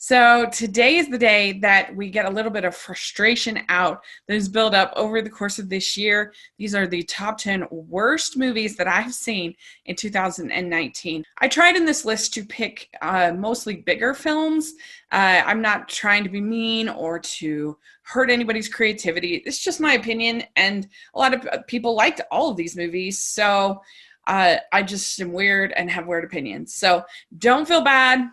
So today is the day that we get a little bit of frustration out that is built up over the course of this year. These are the top 10 worst movies that I have seen in 2019. I tried in this list to pick mostly bigger films. I'm not trying to be mean or to hurt anybody's creativity. It's just my opinion, and a lot of people liked all of these movies. So I just am weird and have weird opinions. So don't feel bad.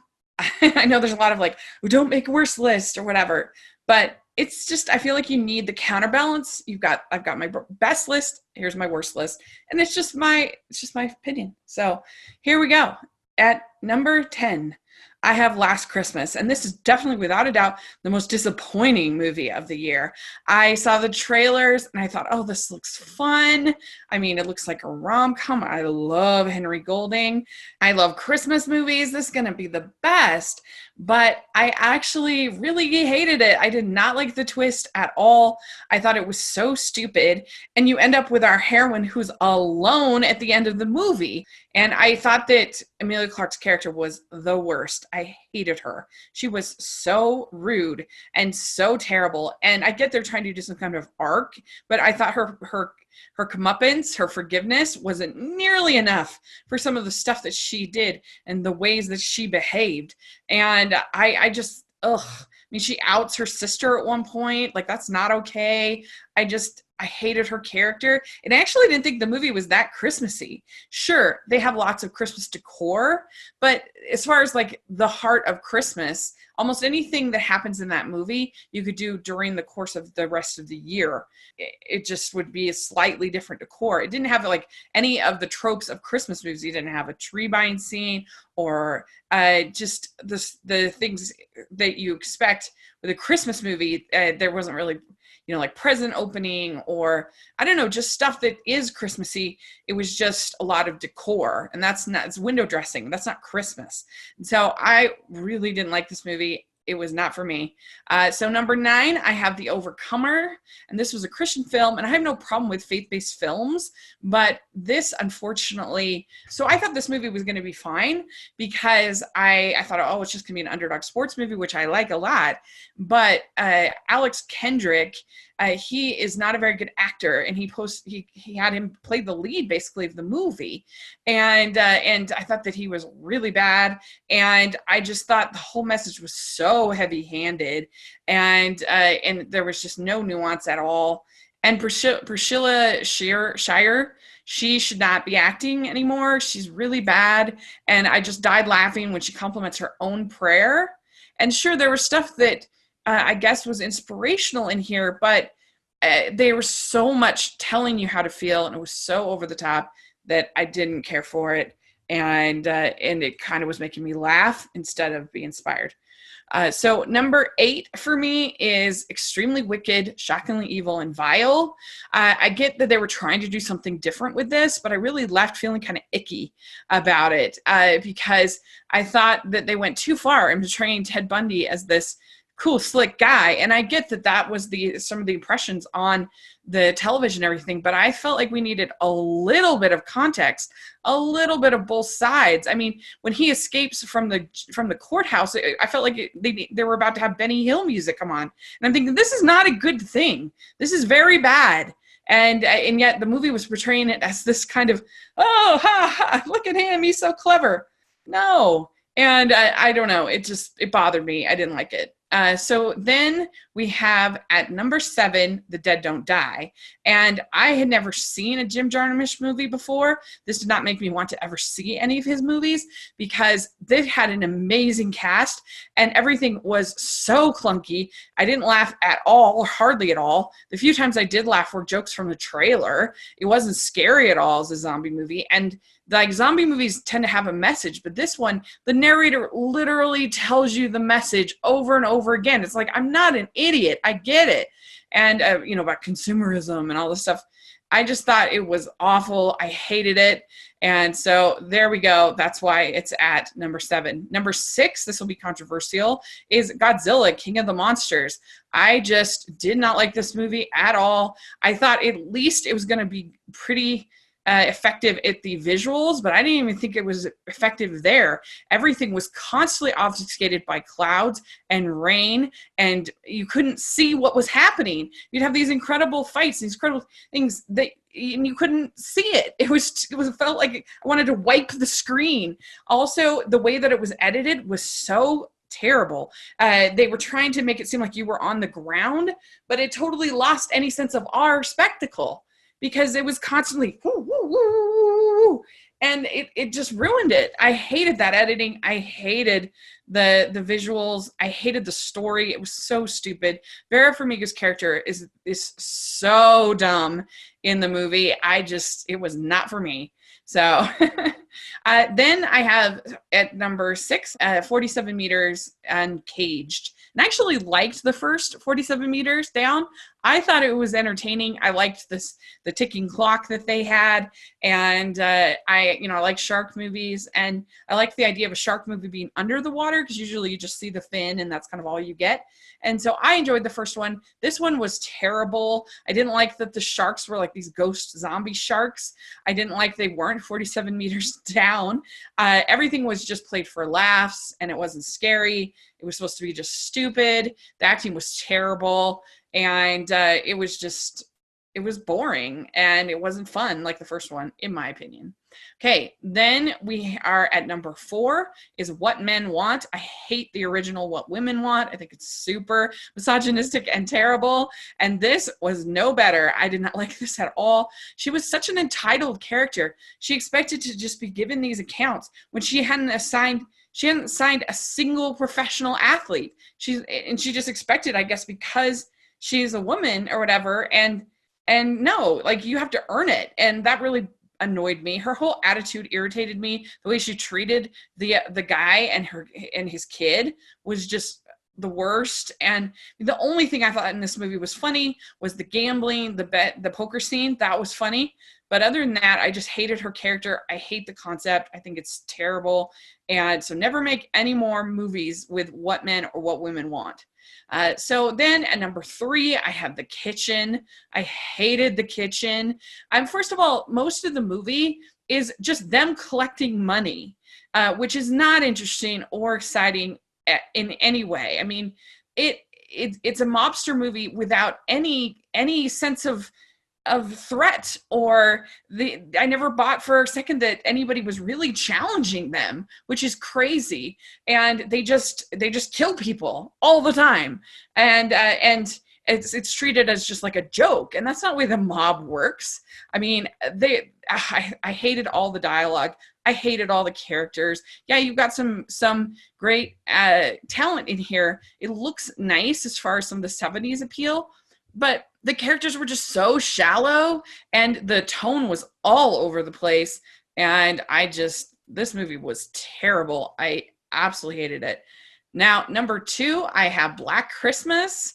I know there's a lot of like, well, don't make a worse list or whatever, but it's just, I feel like you need the counterbalance. I've got my best list. Here's my worst list. And it's just my opinion. So here we go. At number 10, I have Last Christmas, and this is definitely, without a doubt, the most disappointing movie of the year. I saw the trailers, and I thought, oh, this looks fun. I mean, it looks like a rom-com. I love Henry Golding. I love Christmas movies. This is going to be the best. But I actually really hated it. I did not like the twist at all. I thought it was so stupid. And you end up with our heroine who's alone at the end of the movie. And I thought that Emilia Clarke's character was the worst. I hated her. She was so rude and so terrible. And I get they're trying to do some kind of arc, but I thought her comeuppance, her forgiveness wasn't nearly enough for some of the stuff that she did and the ways that she behaved. And I just, ugh. I mean, she outs her sister at one point. Like, that's not okay. I hated her character. And I actually didn't think the movie was that Christmassy. Sure, they have lots of Christmas decor, but as far as like the heart of Christmas, almost anything that happens in that movie, you could do during the course of the rest of the year. It just would be a slightly different decor. It didn't have like any of the tropes of Christmas movies. You didn't have a tree buying scene or just the things that you expect with a Christmas movie. There wasn't really, like present opening or I don't know, just stuff that is Christmassy. It was just a lot of decor, and it's window dressing. That's not Christmas. And so I really didn't like this movie. It was not for me. So number 9, I have The Overcomer, and this was a Christian film, and I have no problem with faith-based films, but this, unfortunately, so I thought this movie was going to be fine because I thought, oh, it's just going to be an underdog sports movie, which I like a lot, but Alex Kendrick, he is not a very good actor, and he had him play the lead basically of the movie, and I thought that he was really bad, and I just thought the whole message was so heavy-handed, and there was just no nuance at all. And Priscilla Shire, she should not be acting anymore. She's really bad, and I just died laughing when she compliments her own prayer. And sure, there was stuff that I guess was inspirational in here, but they were so much telling you how to feel, and it was so over the top that I didn't care for it, and it kind of was making me laugh instead of be inspired. So number 8 for me is Extremely Wicked, Shockingly Evil, and Vile. I get that they were trying to do something different with this, but I really left feeling kind of icky about it because I thought that they went too far in portraying Ted Bundy as this cool, slick guy. And I get that was some of the impressions on the television and everything, but I felt like we needed a little bit of context, a little bit of both sides. I mean, when he escapes from the courthouse, I felt like they were about to have Benny Hill music come on. And I'm thinking, this is not a good thing. This is very bad. And yet the movie was portraying it as this kind of, oh, ha, ha, look at him, he's so clever. No. And I don't know, it bothered me. I didn't like it. So then we have at number 7, The Dead Don't Die. And I had never seen a Jim Jarmusch movie before. This did not make me want to ever see any of his movies because they had an amazing cast and everything was so clunky. I didn't laugh at all, or hardly at all. The few times I did laugh were jokes from the trailer. It wasn't scary at all as a zombie movie. And like zombie movies tend to have a message, but this one, the narrator literally tells you the message over and over again. It's like, I'm not an idiot. I get it. And, about consumerism and all this stuff. I just thought it was awful. I hated it. And so there we go. That's why it's at number 7. Number 6, this will be controversial, is Godzilla, King of the Monsters. I just did not like this movie at all. I thought at least it was going to be pretty effective at the visuals, but I didn't even think it was effective there. Everything was constantly obfuscated by clouds and rain, and you couldn't see what was happening. You'd have these incredible fights, these incredible things that and you couldn't see it. It felt like I wanted to wipe the screen. Also, the way that it was edited was so terrible. They were trying to make it seem like you were on the ground, but it totally lost any sense of our spectacle because it was constantly woo, woo, woo, woo, and it just ruined it. I hated that editing. I hated the visuals. I hated the story. It was so stupid. Vera Farmiga's character is so dumb in the movie. It was not for me. So then I have at number 6, 47 meters Uncaged. And I actually liked the first 47 meters down. I thought it was entertaining. I liked the ticking clock that they had. And I like shark movies. And I like the idea of a shark movie being under the water because usually you just see the fin and that's kind of all you get. And so I enjoyed the first one. This one was terrible. I didn't like that the sharks were like these ghost zombie sharks. I didn't like they weren't 47 meters down. Everything was just played for laughs and it wasn't scary. It was supposed to be just stupid. The acting was terrible. And it was boring and it wasn't fun like the first one, in my opinion. Okay, then we are at number 4 is What Men Want. I hate the original What Women Want. I think it's super misogynistic and terrible. And this was no better. I did not like this at all. She was such an entitled character. She expected to just be given these accounts when she hadn't signed a single professional athlete. She just expected, I guess, because she's a woman or whatever, and no, like you have to earn it. And that really annoyed me. Her whole attitude irritated me. The way she treated the guy and his kid was just the worst. And the only thing I thought in this movie was funny was the gambling, the poker scene. That was funny. But other than that, I just hated her character. I hate the concept. I think it's terrible. And so never make any more movies with What Men or What Women Want. So then at number 3, I have The Kitchen. I hated The Kitchen. First of all, most of the movie is just them collecting money, which is not interesting or exciting in any way. I mean, it's a mobster movie without any sense of threat, or I never bought for a second that anybody was really challenging them, which is crazy. And they just kill people all the time. And it's treated as just like a joke. And that's not the way the mob works. I mean, I hated all the dialogue. I hated all the characters. Yeah, you've got some great talent in here. It looks nice as far as some of the 70s appeal, but the characters were just so shallow and the tone was all over the place. And this movie was terrible. I absolutely hated it. Now, number 2, I have Black Christmas.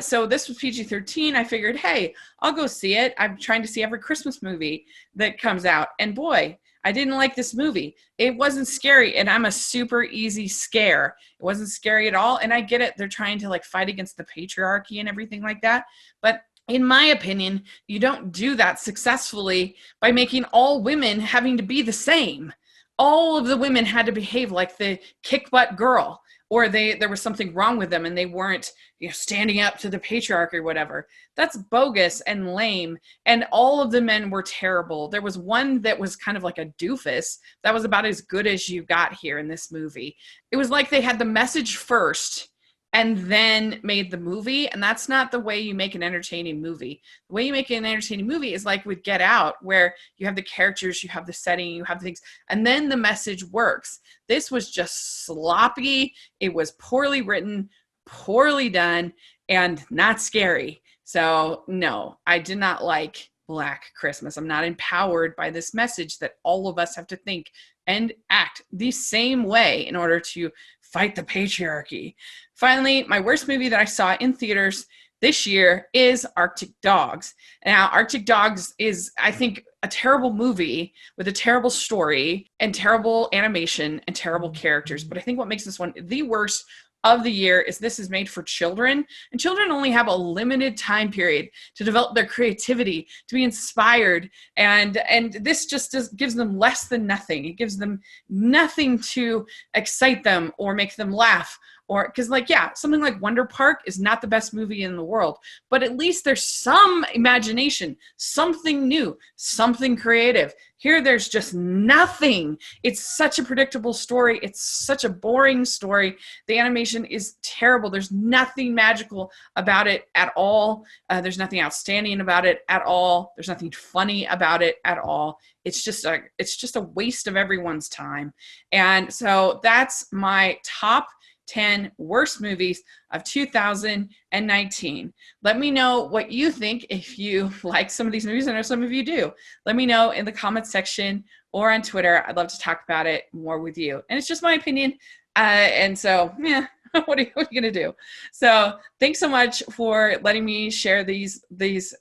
So this was PG-13. I figured, hey, I'll go see it. I'm trying to see every Christmas movie that comes out. And boy, I didn't like this movie. It wasn't scary, and I'm a super easy scare. It wasn't scary at all, and I get it. They're trying to like fight against the patriarchy and everything like that. But in my opinion, you don't do that successfully by making all women having to be the same. All of the women had to behave like the kick-butt girl, or there was something wrong with them and they weren't standing up to the patriarchy or whatever. That's bogus and lame. And all of the men were terrible. There was one that was kind of like a doofus. That was about as good as you got here in this movie. It was like they had the message first and then made the movie. And that's not the way you make an entertaining movie. The way you make an entertaining movie is like with Get Out, where you have the characters, you have the setting, you have things, and then the message works. This was just sloppy. It was poorly written, poorly done, and not scary. So no, I did not like Black Christmas. I'm not empowered by this message that all of us have to think and act the same way in order to fight the patriarchy. Finally, my worst movie that I saw in theaters this year is Arctic Dogs. Now, Arctic Dogs is, I think, a terrible movie with a terrible story and terrible animation and terrible characters. But I think what makes this one the worst of the year is this is made for children, and children only have a limited time period to develop their creativity, to be inspired, and this just gives them less than nothing. It gives them nothing to excite them or make them laugh, or because, like, yeah, something like Wonder Park is not the best movie in the world, but at least there's some imagination, something new, something creative. Here, there's just nothing. It's such a predictable story. It's such a boring story. The animation is terrible. There's nothing magical about it at all. There's nothing outstanding about it at all. There's nothing funny about it at all. It's just a waste of everyone's time. And so that's my top 10 worst movies of 2019. Let me know what you think if you like some of these movies. I know some of you do. Let me know in the comments section or on Twitter. I'd love to talk about it more with you. And it's just my opinion. And so, yeah, what are you going to do? So thanks so much for letting me share these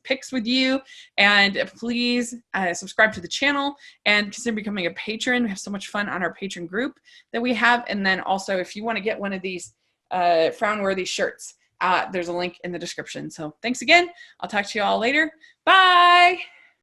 picks with you. And please subscribe to the channel and consider becoming a patron. We have so much fun on our patron group that we have. And then also, if you want to get one of these Frown-worthy shirts, there's a link in the description. So thanks again. I'll talk to you all later. Bye.